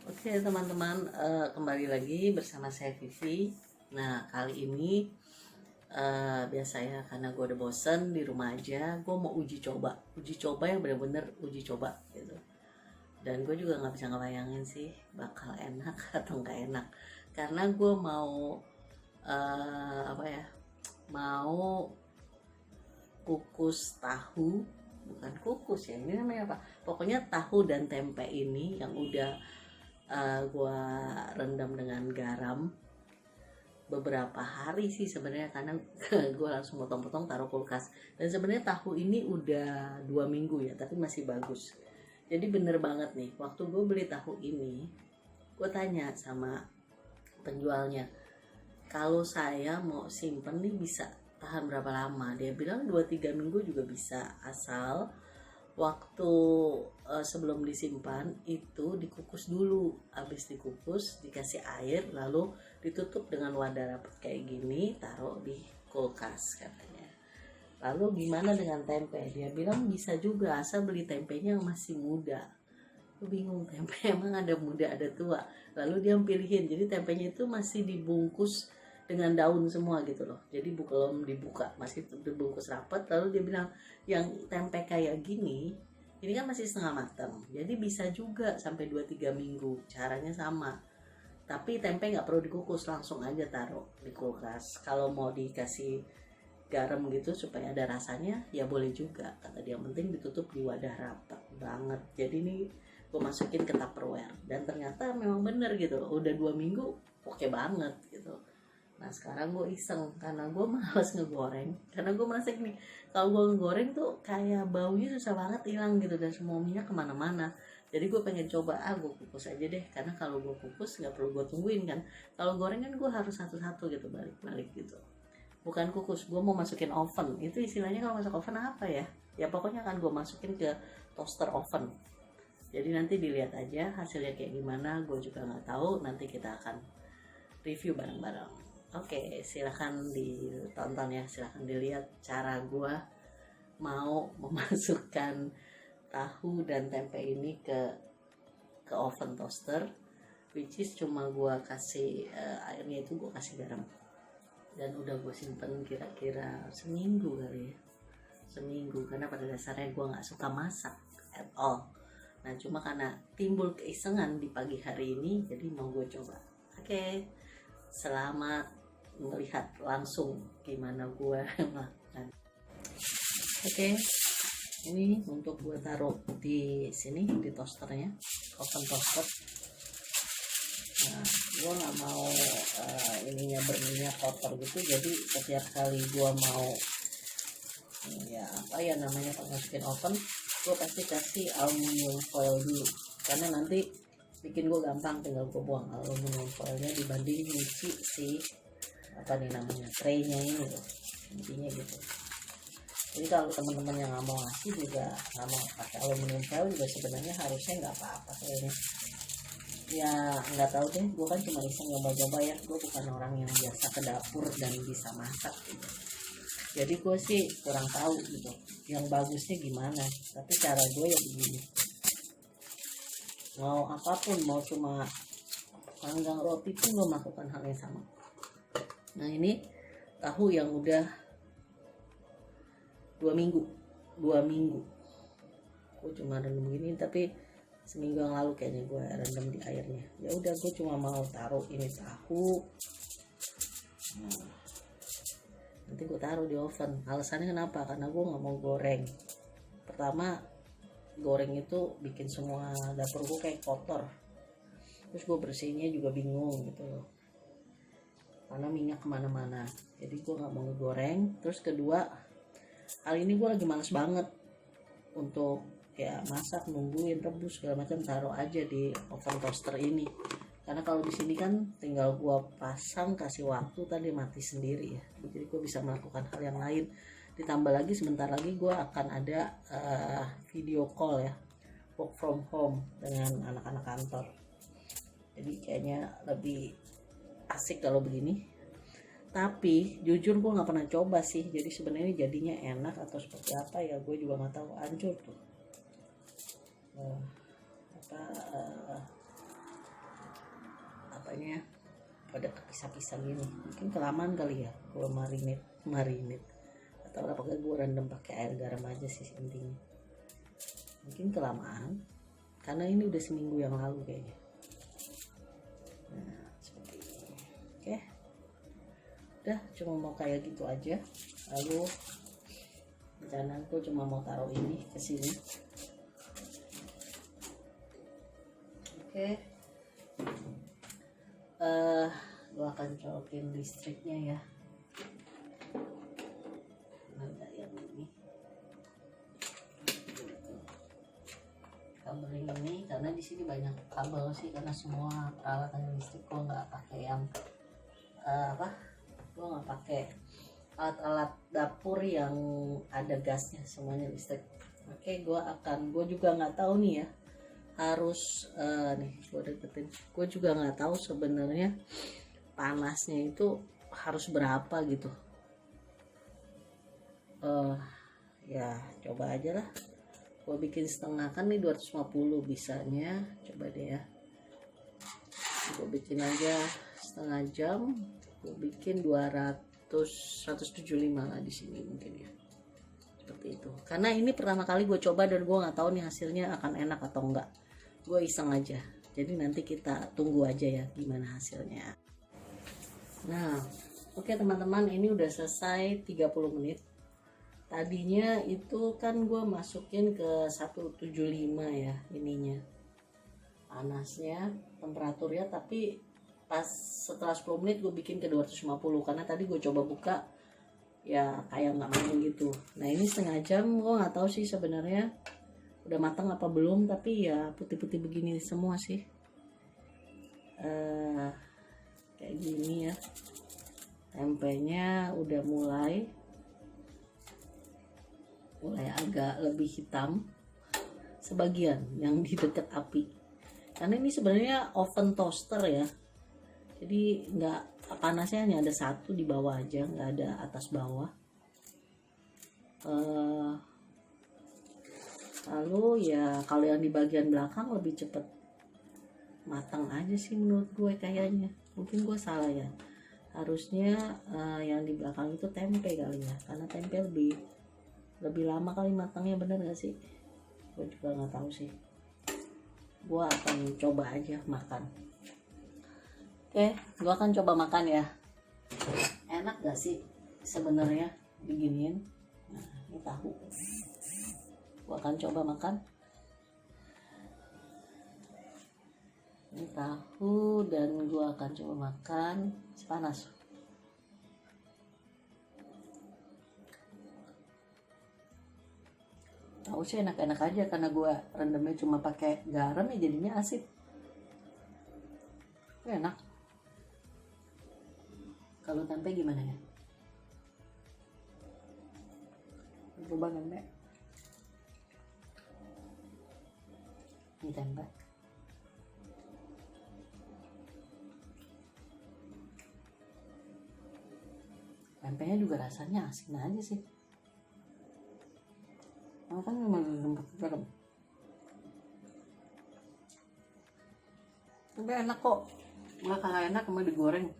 Oke teman-teman, kembali lagi bersama saya Vivi. Nah kali ini biasa ya, karena gue udah bosen di rumah aja, gue mau uji coba yang bener-bener uji coba gitu. Dan gue juga nggak bisa ngebayangin sih bakal enak atau nggak enak, karena gue mau apa ya, mau kukus tahu, bukan kukus ya, ini namanya apa, pokoknya tahu dan tempe ini yang udah gue rendam dengan garam beberapa hari sih sebenarnya, karena gue langsung potong-potong taruh kulkas. Dan sebenarnya tahu ini udah 2 minggu ya, tapi masih bagus. Jadi bener banget nih, waktu gue beli tahu ini, gue tanya sama penjualnya, kalau saya mau simpen nih bisa tahan berapa lama. Dia bilang 2-3 minggu juga bisa, asal waktu sebelum disimpan itu dikukus dulu. Habis dikukus dikasih air, lalu ditutup dengan wadah rapat kayak gini, taruh di kulkas katanya. Lalu gimana dengan tempe? Dia bilang bisa juga, asal beli tempenya yang masih muda. Aku bingung, tempe emang ada muda ada tua. Lalu dia pilihin, jadi tempenya itu masih dibungkus dengan daun semua gitu loh, jadi belum dibuka, masih dibungkus rapat. Lalu dia bilang yang tempe kayak gini ini kan masih setengah matang, jadi bisa juga sampai 2-3 minggu. Caranya sama, tapi tempe nggak perlu dikukus, langsung aja taruh di kulkas. Kalau mau dikasih garam gitu supaya ada rasanya ya boleh juga, kata dia, yang penting ditutup di wadah rapat banget. Jadi ini gue masukin ke Tupperware, dan ternyata memang bener gitu, udah 2 minggu oke banget gitu. Nah sekarang gue iseng, karena gue males ngegoreng, karena gue merasa gini, kalau gue ngegoreng tuh kayak baunya susah banget hilang gitu, dan semua minyak kemana-mana. Jadi gue pengen coba, gue kukus aja deh, karena kalau gue kukus nggak perlu gue tungguin kan. Kalau goreng kan gue harus satu-satu gitu, balik-balik gitu. Bukan kukus, gue mau masukin oven. Itu istilahnya kalau masuk oven apa ya, ya pokoknya akan gue masukin ke toaster oven. Jadi nanti dilihat aja hasilnya kayak gimana, gue juga nggak tahu. Nanti kita akan review bareng-bareng. Oke, silahkan ditonton ya, silahkan dilihat cara gue mau memasukkan tahu dan tempe ini ke oven toaster, which is cuma gue kasih airnya itu gue kasih garam, dan udah gue simpen kira-kira seminggu kali ya, seminggu, karena pada dasarnya gue nggak suka masak at all. Nah cuma karena timbul keisengan di pagi hari ini, jadi mau gue coba. Oke, selamat melihat langsung gimana gue makan. Oke, ini untuk gue taruh di sini di toasternya, oven toaster. Nah, gue nggak mau ininya berminyak kotor gitu, jadi setiap kali gue mau ya apa ya namanya, masukin oven, gue pasti kasih aluminium foil dulu, karena nanti bikin gue gampang, tinggal gue buang aluminium foilnya dibanding nyuci si apa nih namanya, traynya ini loh, intinya gitu. Jadi kalau teman-teman yang nggak mau ngasih juga, nggak mau pakai aluminium foil juga, sebenarnya harusnya nggak apa-apa kayaknya. Ya nggak tahu deh, gue kan cuma iseng nyoba-nyoba ya, gue bukan orang yang biasa ke dapur dan bisa masak gitu. Jadi gue sih kurang tahu gitu yang bagusnya gimana, tapi cara gue ya begini, mau apapun, mau cuma panggang roti pun gue melakukan hal yang sama. Nah ini tahu yang udah 2 minggu, gue cuma rendam begini, tapi seminggu yang lalu kayaknya gue rendam di airnya. Ya udah, gue cuma mau taruh ini tahu, nah, nanti gue taruh di oven. Alasannya kenapa? Karena gue nggak mau goreng. Pertama, goreng itu bikin semua dapur gue kayak kotor, terus gue bersihnya juga bingung gitu loh, karena minyak kemana-mana. Jadi gue nggak mau goreng. Terus kedua, hal ini gue lagi males banget untuk ya masak, nungguin rebus segala macam, taruh aja di oven toaster ini. Karena kalau di sini kan tinggal gue pasang, kasih waktu, tadi mati sendiri ya. Jadi gue bisa melakukan hal yang lain. Ditambah lagi sebentar lagi gue akan ada video call ya, work from home dengan anak-anak kantor. Jadi kayaknya lebih asik kalau begini. Tapi jujur gue nggak pernah coba sih, jadi sebenarnya jadinya enak atau seperti apa ya gue juga nggak tahu. Hancur tuh apa makanya pada kepisah-pisah gini. Mungkin kelamaan kali ya gue marinate atau apakah gue rendam pakai air garam aja sih intinya. Mungkin kelamaan karena ini udah seminggu yang lalu kayaknya. Nah seperti ini. Oke, udah cuma mau kayak gitu aja. Lalu rencana aku cuma mau taruh ini ke sini. Oke, gue akan colokin listriknya ya. Ada yang ini kabel ini karena di sini banyak kabel sih, karena semua peralatan listrik gue nggak pakai yang gue nggak pakai alat-alat dapur yang ada gasnya, semuanya listrik. Oke, gue juga nggak tahu nih ya, harus nih gue deketin, gue juga nggak tahu sebenarnya panasnya itu harus berapa gitu. Ya coba aja lah, gue bikin setengah kan nih 250 bisanya, coba deh ya, gue bikin aja setengah jam, gue bikin 175 lah di sini mungkin ya, seperti itu. Karena ini pertama kali gue coba dan gue nggak tahu nih hasilnya akan enak atau enggak, gue iseng aja, jadi nanti kita tunggu aja ya gimana hasilnya. Nah oke teman-teman, ini udah selesai 30 menit. Tadinya itu kan gue masukin ke 175 ya ininya panasnya, temperaturnya, tapi pas setelah 10 menit gue bikin ke 250 karena tadi gue coba buka ya kayak nggak matang gitu. Nah ini setengah jam, gue nggak tahu sih sebenarnya udah matang apa belum, tapi ya putih-putih begini semua sih. Kayak gini ya, tempenya udah mulai agak lebih hitam sebagian yang di dekat api, karena ini sebenarnya oven toaster ya, jadi nggak, panasnya hanya ada satu di bawah aja, nggak ada atas bawah. Lalu ya kalau yang di bagian belakang lebih cepet matang aja sih menurut gue kayaknya. Mungkin gue salah ya, harusnya yang di belakang itu tempe kali ya, karena tempe lebih lama kali matangnya, bener gak sih? Gue juga nggak tahu sih, gue akan coba aja makan. Oke, gue akan coba makan ya, enak gak sih sebenarnya diginiin. Nah ini tahu, gue akan coba makan ini tahu, dan gue akan coba makan sepanas. Tahu sih enak-enak aja karena gue rendamnya cuma pakai garam ya, jadinya asin. Enak. Kalau tempe gimana ya? Coba tempe. Ini tempe. Tempenya juga rasanya asin aja sih. Kan memang tempat garam, tapi enak kok, nggak kalah enak sama digoreng.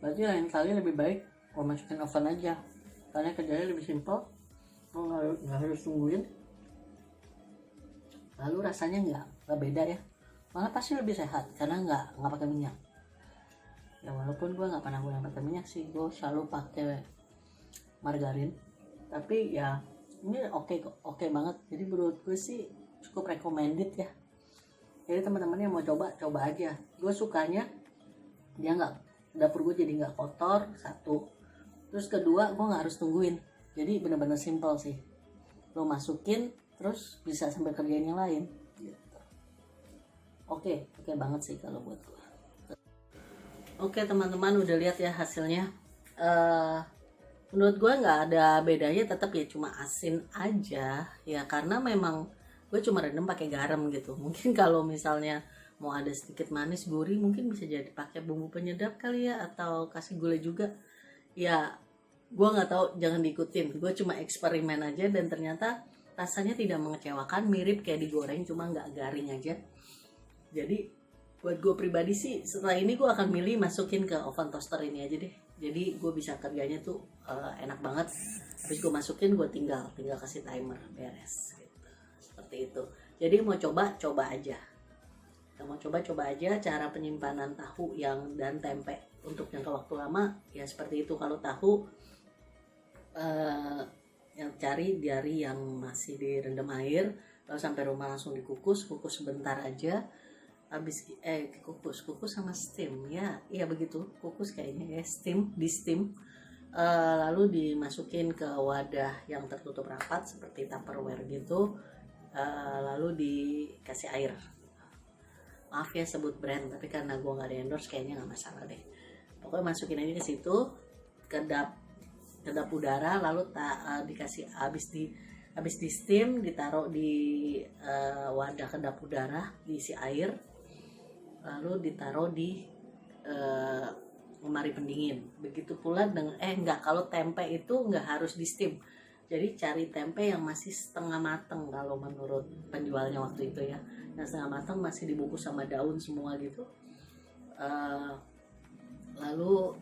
Berarti lain kali lebih baik gue masukin oven aja, karena kerjanya lebih simpel, lo nggak harus tungguin. Lalu rasanya nggak beda ya, malah pasti lebih sehat karena nggak pakai minyak. Ya walaupun gue nggak pernah pakai minyak sih, gue selalu pakai margarin, tapi ya ini oke banget. Jadi menurut gue sih cukup recommended ya. Jadi teman-teman yang mau coba aja. Gue sukanya dia dapur gue jadi nggak kotor, satu. Terus kedua gue nggak harus tungguin. Jadi benar-benar simple sih. Lo masukin terus bisa sambil kerjain yang lain. Gitu. Oke banget sih kalau buat gue. Oke teman-teman, udah lihat ya hasilnya. Menurut gue nggak ada bedanya, tetap ya cuma asin aja ya, karena memang gue cuma rendam pakai garam gitu. Mungkin kalau misalnya mau ada sedikit manis gurih mungkin bisa jadi pakai bumbu penyedap kali ya, atau kasih gula juga ya, gue nggak tahu, jangan diikutin. Gue cuma eksperimen aja dan ternyata rasanya tidak mengecewakan, mirip kayak digoreng cuma nggak garing aja. Jadi buat gue pribadi sih setelah ini gue akan milih masukin ke oven toaster ini aja deh. Jadi gue bisa kerjanya tuh enak banget. Habis gue masukin, gue tinggal kasih timer, beres gitu. Seperti itu. Jadi mau coba aja. Kita mau coba aja cara penyimpanan tahu dan tempe untuk jangka waktu lama ya seperti itu. Kalau tahu yang cari dari yang masih direndam air, lalu sampai rumah langsung kukus sebentar aja. Habis kukus sama steam ya, iya begitu, kukus kayaknya ya, di steam. Lalu dimasukin ke wadah yang tertutup rapat seperti Tupperware gitu, lalu dikasih air. Maaf ya sebut brand, tapi karena gue nggak ada endorse kayaknya nggak masalah deh. Pokoknya masukin aja ke situ, kedap udara, lalu dikasih habis di steam, ditaruh di wadah kedap udara, diisi air, lalu ditaruh di lemari pendingin. Begitu pula dengan kalau tempe itu nggak harus di steam. Jadi cari tempe yang masih setengah mateng kalau menurut penjualnya waktu itu ya. Yang setengah mateng masih dibungkus sama daun semua gitu. Lalu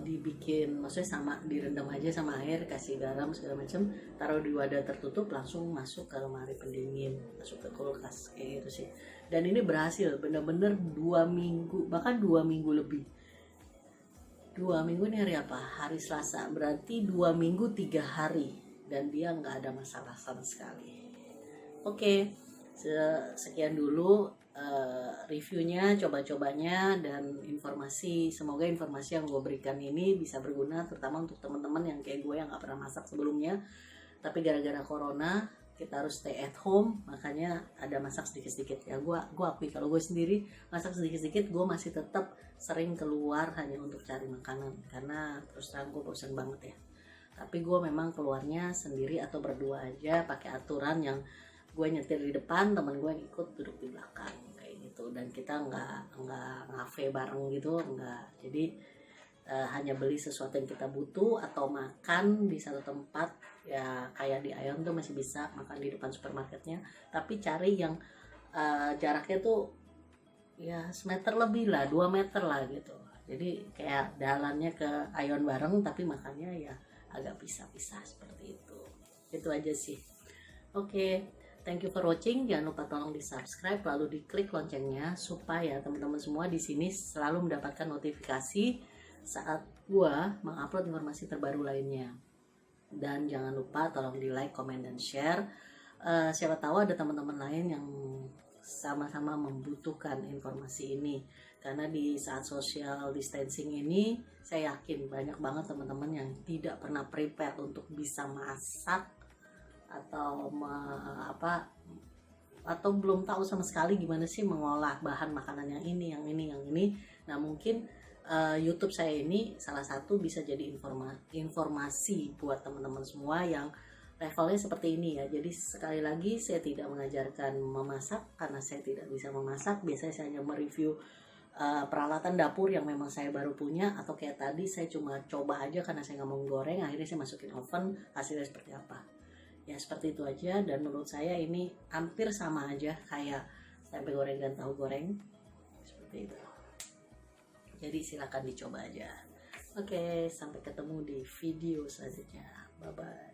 dibikin, maksudnya sama, direndam aja sama air, kasih garam segala macam, taruh di wadah tertutup, langsung masuk ke lemari pendingin, masuk ke kulkas kayak gitu sih. Dan ini berhasil bener-bener 2 minggu, bahkan 2 minggu lebih. 2 minggu ini hari apa? Hari Selasa, berarti 2 minggu 3 hari dan dia nggak ada masalah sama sekali. Oke, sekian dulu reviewnya, coba-cobanya, dan informasi. Semoga informasi yang gue berikan ini bisa berguna, terutama untuk teman-teman yang kayak gue yang nggak pernah masak sebelumnya, tapi gara-gara corona kita harus stay at home, makanya ada masak sedikit-sedikit ya. Gue akui kalau gue sendiri masak sedikit-sedikit, gue masih tetap sering keluar hanya untuk cari makanan karena terus terang gue bosan banget ya. Tapi gue memang keluarnya sendiri atau berdua aja, pakai aturan yang gue nyetir di depan, teman gue yang ikut duduk di belakang kayak gitu. Dan kita nggak ngafe bareng gitu, nggak. Jadi hanya beli sesuatu yang kita butuh atau makan di satu tempat ya, kayak di Aeon tuh masih bisa makan di depan supermarketnya, tapi cari yang jaraknya tuh ya semeter lebih lah, 2 meter lah gitu. Jadi kayak jalannya ke Aeon bareng tapi makannya ya agak pisah-pisah seperti itu. Itu aja sih. Oke, thank you for watching. Jangan lupa tolong di subscribe, lalu diklik loncengnya supaya teman-teman semua di sini selalu mendapatkan notifikasi saat gua mengupload informasi terbaru lainnya. Dan jangan lupa tolong di like, comment, dan share. Siapa tahu ada teman-teman lain yang sama-sama membutuhkan informasi ini, karena di saat social distancing ini saya yakin banyak banget teman-teman yang tidak pernah prepare untuk bisa masak atau atau belum tahu sama sekali gimana sih mengolah bahan makanan yang ini. Nah mungkin YouTube saya ini salah satu bisa jadi informasi buat teman-teman semua yang levelnya seperti ini ya. Jadi sekali lagi saya tidak mengajarkan memasak karena saya tidak bisa memasak. Biasanya saya hanya mereview peralatan dapur yang memang saya baru punya, atau kayak tadi saya cuma coba aja karena saya nggak mau goreng, akhirnya saya masukin oven, hasilnya seperti apa. Ya seperti itu aja, dan menurut saya ini hampir sama aja kayak tempe goreng dan tahu goreng seperti itu. Jadi silakan dicoba aja. Oke, sampai ketemu di video selanjutnya. Bye bye.